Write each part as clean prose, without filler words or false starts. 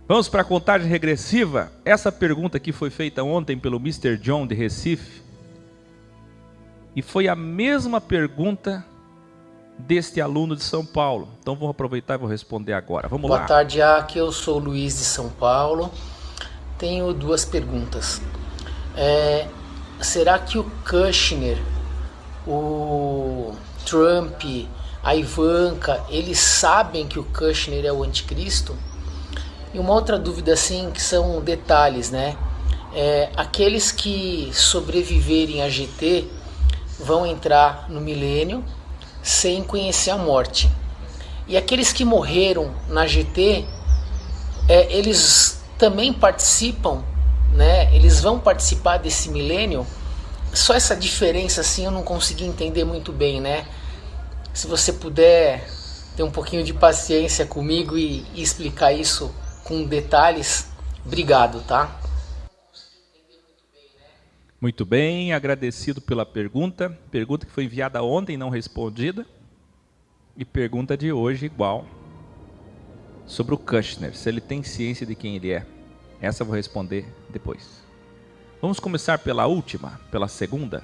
Vamos para a contagem regressiva. Essa pergunta aqui foi feita ontem pelo Mr. John de Recife. E foi a mesma pergunta deste aluno de São Paulo. Então vou aproveitar e vou responder agora. Vamos lá. Boa tarde, aqui eu sou o Luiz de São Paulo. Tenho duas perguntas. Será que o Kushner, o Trump, a Ivanka, eles sabem que o Kushner é o anticristo? E uma outra dúvida assim, que são detalhes, né? Aqueles que sobreviverem a GT vão entrar no milênio sem conhecer a morte. E aqueles que morreram na GT, eles também participam, né? Eles vão participar desse milênio. Só essa diferença assim eu não consegui entender muito bem, né? Se você puder ter um pouquinho de paciência comigo e explicar isso com detalhes, obrigado, tá? Muito bem, agradecido pela pergunta. Pergunta que foi enviada ontem, não respondida. E pergunta de hoje igual. Sobre o Kushner, se ele tem ciência de quem ele é. Essa eu vou responder depois. Vamos começar pela última, pela segunda.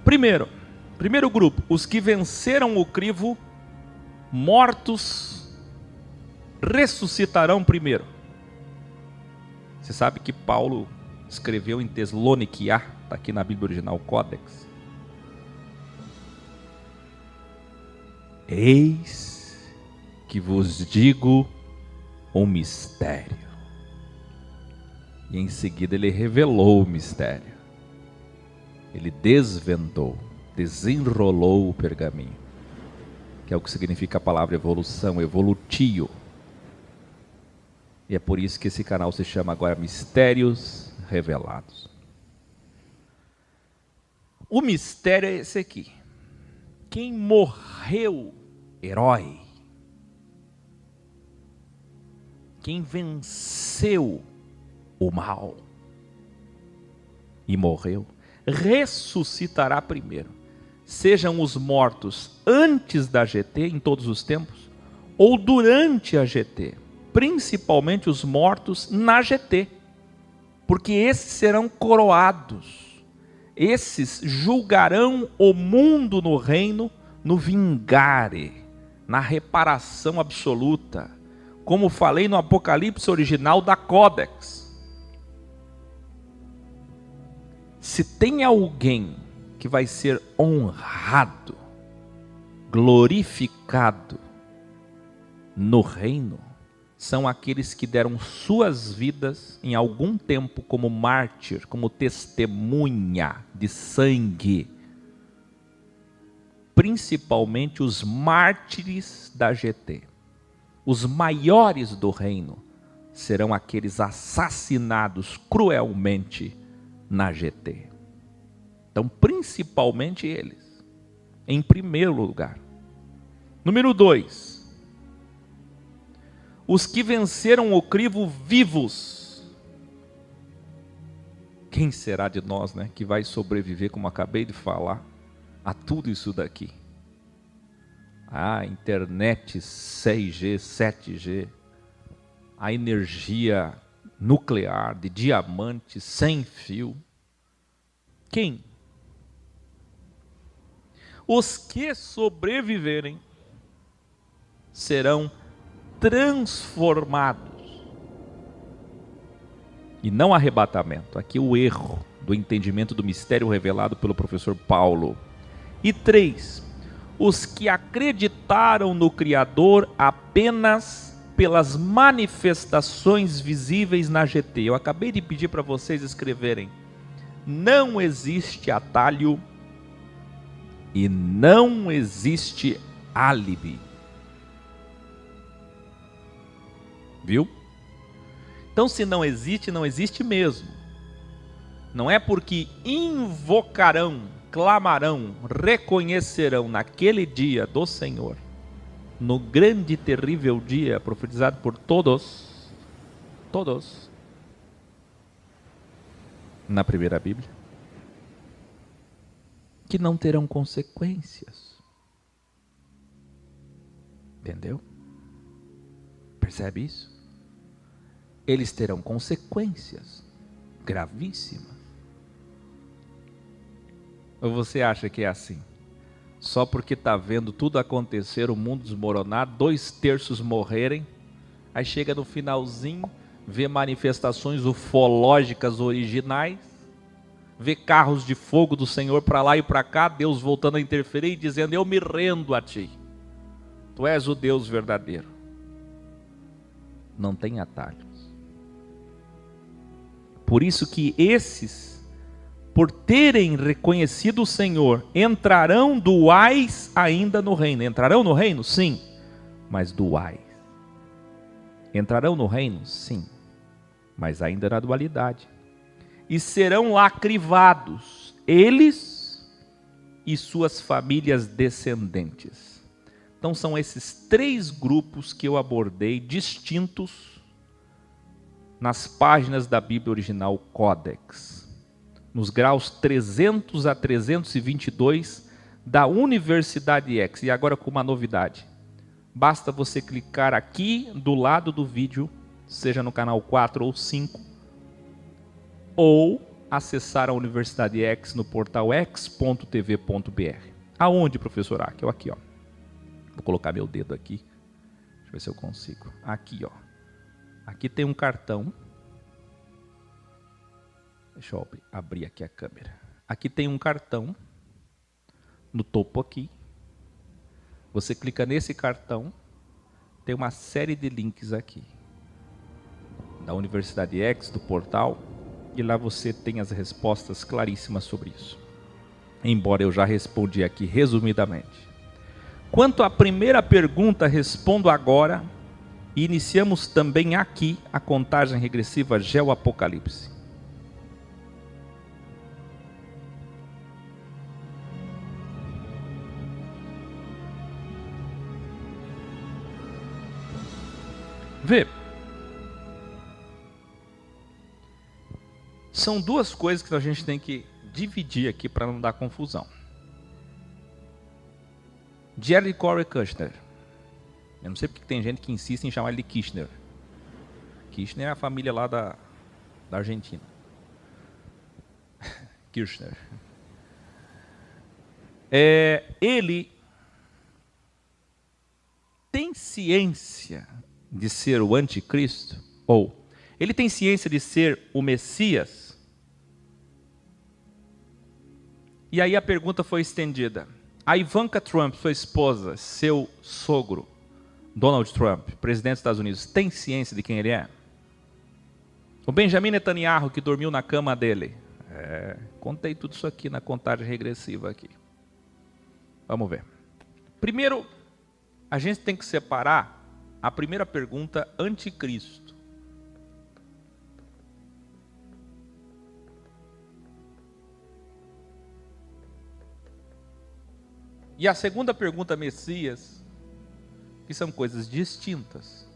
Primeiro grupo, os que venceram o crivo, mortos, ressuscitarão primeiro. Você sabe que Paulo escreveu em Tesaloniquiá, está aqui na Bíblia original, Códex. Eis que vos digo um mistério. E em seguida ele revelou o mistério. Ele desvendou, desenrolou o pergaminho, que é o que significa a palavra evolução, evolutio. E é por isso que esse canal se chama agora Mistérios Revelados. O mistério é esse aqui. Quem morreu, herói. Quem venceu o mal e morreu, ressuscitará primeiro. Sejam os mortos antes da GT, em todos os tempos, ou durante a GT. Principalmente os mortos na GT. Porque esses serão coroados. Esses julgarão o mundo no reino, no vingare, na reparação absoluta. Como falei no Apocalipse original da Códex. Se tem alguém que vai ser honrado, glorificado no reino, são aqueles que deram suas vidas em algum tempo como mártir, como testemunha de sangue. Principalmente os mártires da GT. Os maiores do reino serão aqueles assassinados cruelmente na GT. Então, principalmente eles, em primeiro lugar. Número 2. Os que venceram o crivo vivos. Quem será de nós, né, que vai sobreviver, como acabei de falar, a tudo isso daqui? A internet 6G, 7G, a energia nuclear de diamante sem fio. Quem? Os que sobreviverem serão transformados. E não arrebatamento. Aqui o erro do entendimento do mistério revelado pelo professor Paulo. E 3. Os que acreditaram no Criador apenas pelas manifestações visíveis na GT. Eu acabei de pedir para vocês escreverem. Não existe atalho e não existe álibi. Viu? Então, se não existe, não existe mesmo. Não é porque invocarão, clamarão, reconhecerão naquele dia do Senhor, no grande e terrível dia profetizado por todos, na primeira Bíblia, que não terão consequências. Entendeu? Percebe isso? Eles terão consequências gravíssimas. Ou você acha que é assim? Só porque está vendo tudo acontecer, o mundo desmoronar, 2/3 morrerem, aí chega no finalzinho, vê manifestações ufológicas originais, vê carros de fogo do Senhor para lá e para cá, Deus voltando a interferir e dizendo: eu me rendo a ti, tu és o Deus verdadeiro. Não tem atalhos. Por isso que esses, por terem reconhecido o Senhor, entrarão duais ainda no reino. Entrarão no reino? Sim, mas duais. Entrarão no reino? Sim, mas ainda na dualidade. E serão lá crivados, eles e suas famílias descendentes. Então são esses 3 grupos que eu abordei, distintos, nas páginas da Bíblia original Codex, nos graus 300 a 322 da Universidade X. E agora com uma novidade. Basta você clicar aqui do lado do vídeo, seja no canal 4 ou 5, ou acessar a Universidade X no portal x.tv.br. Aonde, professor Aki? Aqui, ó. Vou colocar meu dedo aqui. Deixa eu ver se eu consigo. Aqui, ó. Aqui tem um cartão. Deixa eu abrir aqui a câmera. Aqui tem um cartão. No topo aqui. Você clica nesse cartão. Tem uma série de links aqui. Da Universidade X, do portal. E lá você tem as respostas claríssimas sobre isso. Embora eu já respondi aqui resumidamente. Quanto à primeira pergunta, respondo agora. E iniciamos também aqui a contagem regressiva Geo-Apocalipse. Vê. São 2 coisas que a gente tem que dividir aqui para não dar confusão. Jerry Corey Kushner. Eu não sei porque tem gente que insiste em chamar ele de Kirchner. Kirchner é a família lá da Argentina. Kirchner. Ele tem ciência de ser o anticristo? Ou ele tem ciência de ser o Messias? E aí a pergunta foi estendida. A Ivanka Trump, sua esposa, seu sogro, Donald Trump, presidente dos Estados Unidos, tem ciência de quem ele é? O Benjamin Netanyahu, que dormiu na cama dele. Contei tudo isso aqui na contagem regressiva aqui. Vamos ver. Primeiro, a gente tem que separar a primeira pergunta, anticristo. E a segunda pergunta, Messias, que são coisas distintas.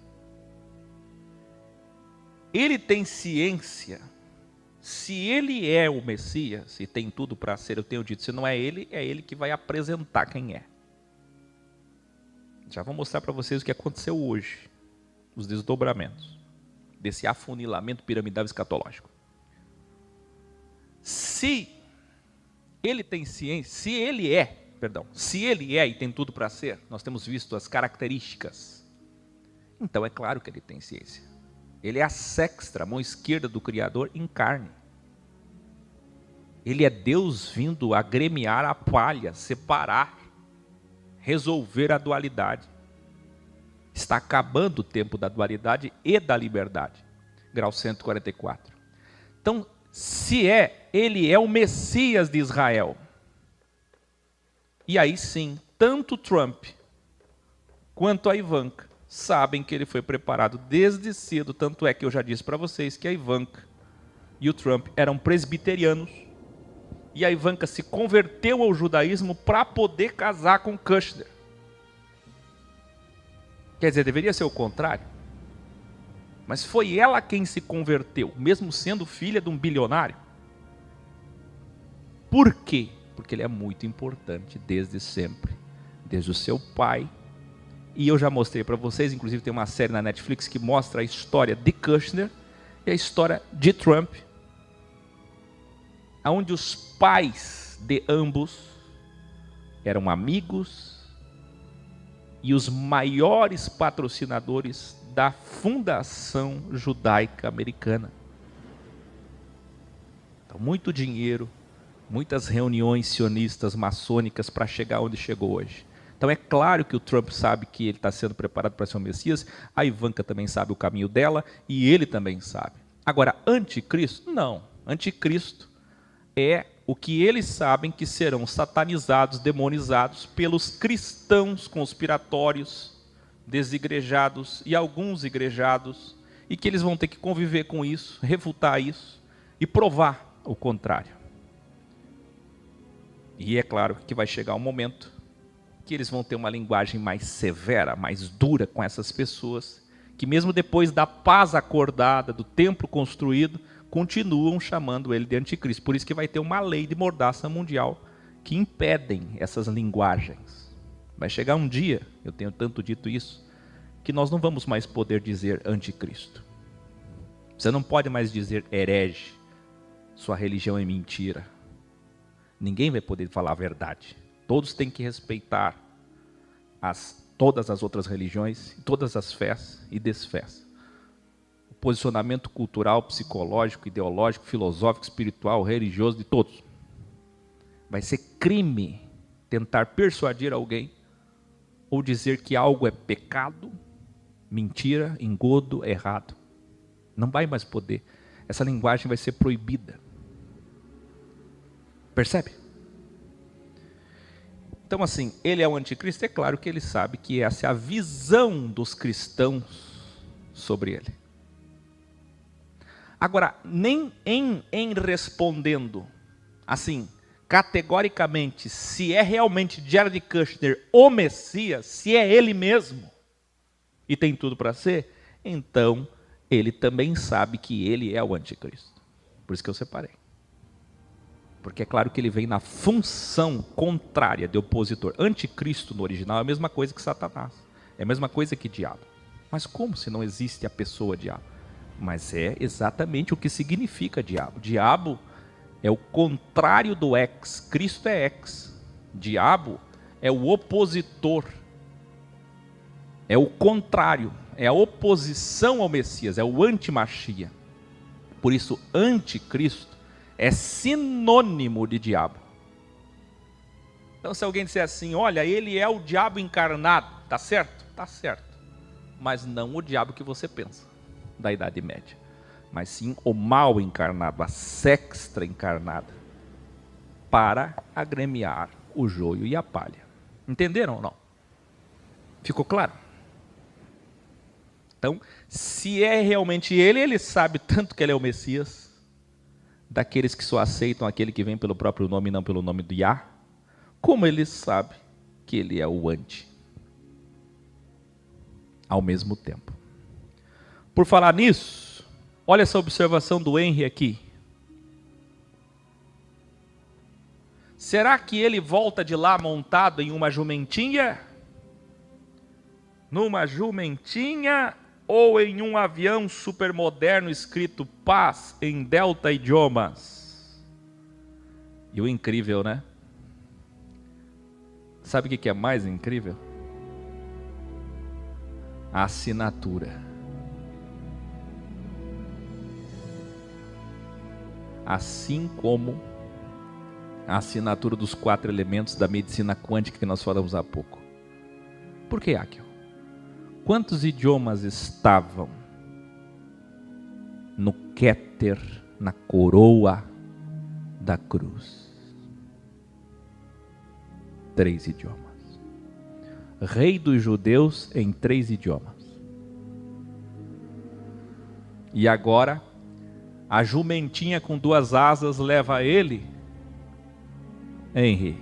Ele tem ciência, se ele é o Messias, se tem tudo para ser, eu tenho dito, se não é ele que vai apresentar quem é. Já vou mostrar para vocês o que aconteceu hoje, os desdobramentos desse afunilamento piramidal escatológico. Se ele tem ciência, se ele é e tem tudo para ser, nós temos visto as características, então é claro que ele tem ciência. Ele é a sexta, a mão esquerda do Criador em carne. Ele é Deus vindo agremiar a palha, separar, resolver a dualidade. Está acabando o tempo da dualidade e da liberdade. Grau 144. Então, se ele é o Messias de Israel. E aí sim, tanto Trump quanto a Ivanka sabem que ele foi preparado desde cedo. Tanto é que eu já disse para vocês que a Ivanka e o Trump eram presbiterianos. E a Ivanka se converteu ao judaísmo para poder casar com Kushner. Quer dizer, deveria ser o contrário. Mas foi ela quem se converteu, mesmo sendo filha de um bilionário. Por quê? Porque ele é muito importante desde sempre. Desde o seu pai, E eu já mostrei para vocês, inclusive tem uma série na Netflix que mostra a história de Kushner e a história de Trump, onde os pais de ambos eram amigos e os maiores patrocinadores da Fundação Judaica Americana. Então, muito dinheiro, muitas reuniões sionistas, maçônicas para chegar onde chegou hoje. Então é claro que o Trump sabe que ele está sendo preparado para ser o Messias, a Ivanka também sabe o caminho dela e ele também sabe. Agora, anticristo? Não. Anticristo é o que eles sabem que serão satanizados, demonizados pelos cristãos conspiratórios, desigrejados e alguns igrejados, e que eles vão ter que conviver com isso, refutar isso e provar o contrário. E é claro que vai chegar um momento que eles vão ter uma linguagem mais severa, mais dura com essas pessoas, que mesmo depois da paz acordada, do templo construído, continuam chamando ele de anticristo. Por isso que vai ter uma lei de mordaça mundial que impedem essas linguagens. Vai chegar um dia, eu tenho tanto dito isso, que nós não vamos mais poder dizer anticristo. Você não pode mais dizer herege, sua religião é mentira. Ninguém vai poder falar a verdade. Todos têm que respeitar todas as outras religiões, todas as fés e desfés. O posicionamento cultural, psicológico, ideológico, filosófico, espiritual, religioso de todos. Vai ser crime tentar persuadir alguém ou dizer que algo é pecado, mentira, engodo, errado. Não vai mais poder. Essa linguagem vai ser proibida. Percebe? Então assim, ele é o anticristo, é claro que ele sabe que essa é a visão dos cristãos sobre ele. Agora, nem em respondendo, assim, categoricamente, se é realmente Jared Kushner o Messias, se é ele mesmo, e tem tudo para ser, então ele também sabe que ele é o anticristo. Por isso que eu separei. Porque é claro que ele vem na função contrária de opositor. Anticristo no original é a mesma coisa que Satanás. É a mesma coisa que diabo. Mas como se não existe a pessoa diabo? Mas é exatamente o que significa diabo. Diabo é o contrário do ex. Cristo é ex. Diabo é o opositor. É o contrário. É a oposição ao Messias. É o anti-Machia. Por isso, anticristo é sinônimo de diabo. Então se alguém disser assim, olha, ele é o diabo encarnado, tá certo? Tá certo. Mas não o diabo que você pensa, da Idade Média. Mas sim o mal encarnado, a sexta encarnada, para agremiar o joio e a palha. Entenderam ou não? Ficou claro? Então, se é realmente ele, ele sabe tanto que ele é o Messias, daqueles que só aceitam aquele que vem pelo próprio nome e não pelo nome do Yah, como ele sabe que ele é o anti. Ao mesmo tempo. Por falar nisso, olha essa observação do Henry aqui. Será que ele volta de lá montado em uma jumentinha? Numa jumentinha ou em um avião supermoderno escrito paz em delta idiomas? E o incrível, né? Sabe o que é mais incrível? A assinatura. Assim como a assinatura dos 4 elementos da medicina quântica que nós falamos há pouco. Por que, Akio? Quantos idiomas estavam no Kéter, na coroa da cruz? 3 idiomas. Rei dos judeus em 3 idiomas. E agora, a jumentinha com 2 asas leva ele, Henry,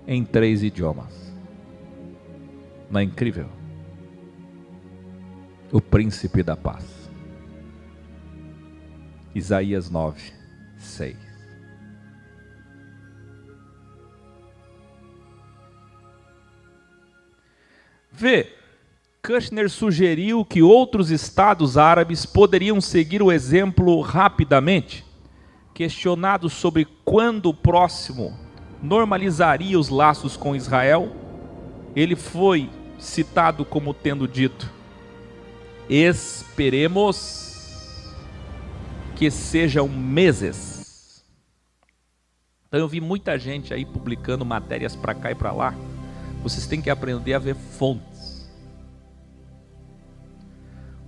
em 3 idiomas. Não é incrível? O príncipe da paz. Isaías 9, 6. Vê, Kushner sugeriu que outros estados árabes poderiam seguir o exemplo rapidamente. Questionado sobre quando o próximo normalizaria os laços com Israel, ele foi citado como tendo dito: esperemos que sejam meses. Então eu vi muita gente aí publicando matérias para cá e para lá. Vocês têm que aprender a ver fontes.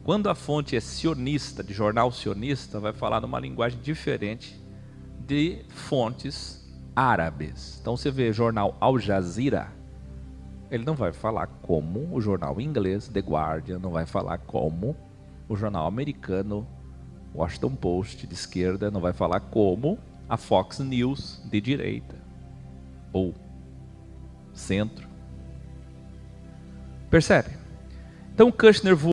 Quando a fonte é sionista, de jornal sionista, vai falar numa linguagem diferente de fontes árabes. Então você vê jornal Al Jazeera, ele não vai falar como o jornal inglês The Guardian, não vai falar como o jornal americano Washington Post de esquerda, não vai falar como a Fox News de direita ou centro. Percebe? Então Kushner